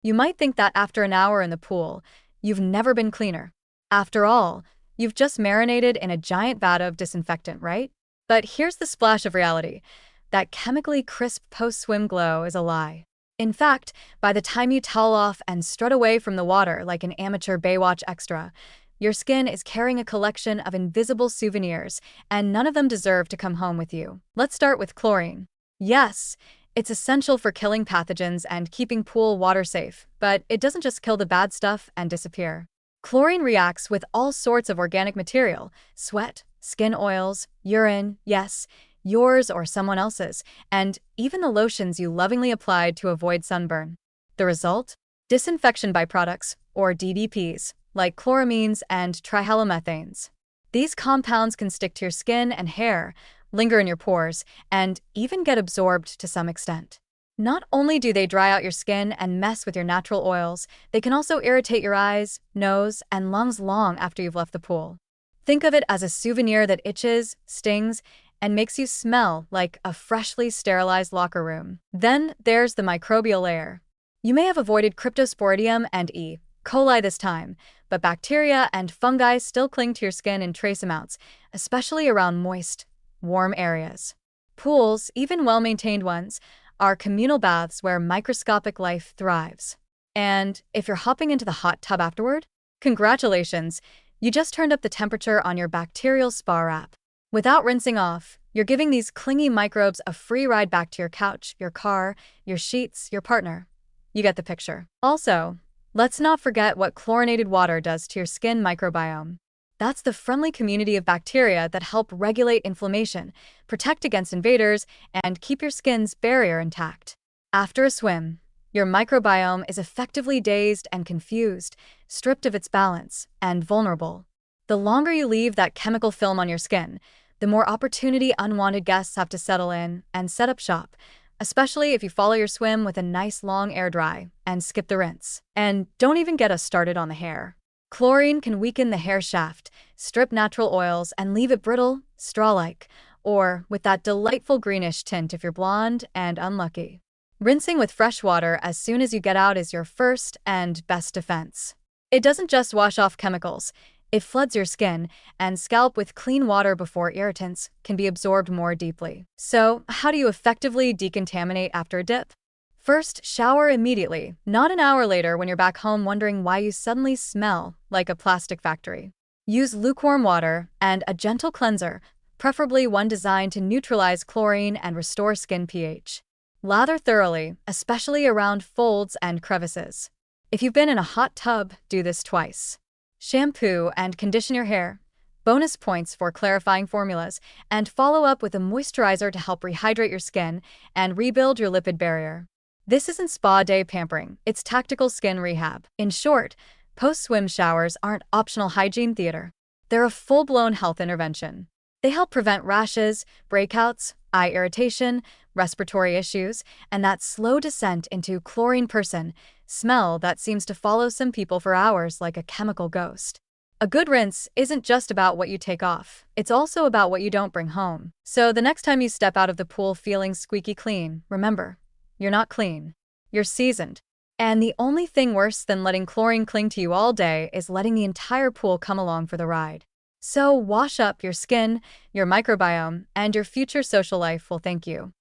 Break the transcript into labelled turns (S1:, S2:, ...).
S1: You might think that after an hour in the pool, you've never been cleaner. After all, you've just marinated in a giant vat of disinfectant, right? But here's the splash of reality. That chemically crisp post-swim glow is a lie. In fact, by the time you towel off and strut away from the water like an amateur Baywatch extra, your skin is carrying a collection of invisible souvenirs, and none of them deserve to come home with you. Let's start with chlorine. Yes, it's essential for killing pathogens and keeping pool water safe, but it doesn't just kill the bad stuff and disappear. Chlorine reacts with all sorts of organic material: sweat, skin oils, urine, yes, yours or someone else's, and even the lotions you lovingly applied to avoid sunburn. The result? Disinfection byproducts, or DBPs, like chloramines and trihalomethanes. These compounds can stick to your skin and hair, linger in your pores, and even get absorbed to some extent. Not only do they dry out your skin and mess with your natural oils, they can also irritate your eyes, nose, and lungs long after you've left the pool. Think of it as a souvenir that itches, stings, and makes you smell like a freshly sterilized locker room. Then there's the microbial layer. You may have avoided Cryptosporidium and E. coli this time, but bacteria and fungi still cling to your skin in trace amounts, especially around moist, warm areas. Pools, even well-maintained ones, are communal baths where microscopic life thrives. And if you're hopping into the hot tub afterward, congratulations, you just turned up the temperature on your bacterial spa wrap. Without rinsing off, you're giving these clingy microbes a free ride back to your couch, your car, your sheets, your partner. You get the picture. Also, let's not forget what chlorinated water does to your skin microbiome. That's the friendly community of bacteria that help regulate inflammation, protect against invaders, and keep your skin's barrier intact. After a swim, your microbiome is effectively dazed and confused, stripped of its balance, and vulnerable. The longer you leave that chemical film on your skin, the more opportunity unwanted guests have to settle in and set up shop, especially if you follow your swim with a nice long air dry and skip the rinse. And don't even get us started on the hair. Chlorine can weaken the hair shaft, strip natural oils, and leave it brittle, straw-like, or with that delightful greenish tint if you're blonde and unlucky. Rinsing with fresh water as soon as you get out is your first and best defense. It doesn't just wash off chemicals. It floods your skin and scalp with clean water before irritants can be absorbed more deeply. So, how do you effectively decontaminate after a dip? First, shower immediately, not an hour later when you're back home wondering why you suddenly smell like a plastic factory. Use lukewarm water and a gentle cleanser, preferably one designed to neutralize chlorine and restore skin pH. Lather thoroughly, especially around folds and crevices. If you've been in a hot tub, do this twice. Shampoo and condition your hair. Bonus points for clarifying formulas, and follow up with a moisturizer to help rehydrate your skin and rebuild your lipid barrier. This isn't spa day pampering, it's tactical skin rehab. In short, post-swim showers aren't optional hygiene theater. They're a full-blown health intervention. They help prevent rashes, breakouts, eye irritation, respiratory issues, and that slow descent into chlorine person smell that seems to follow some people for hours like a chemical ghost. A good rinse isn't just about what you take off, it's also about what you don't bring home. So the next time you step out of the pool feeling squeaky clean, remember, you're not clean. You're seasoned. And the only thing worse than letting chlorine cling to you all day is letting the entire pool come along for the ride. So wash up your skin, your microbiome, and your future social life will thank you.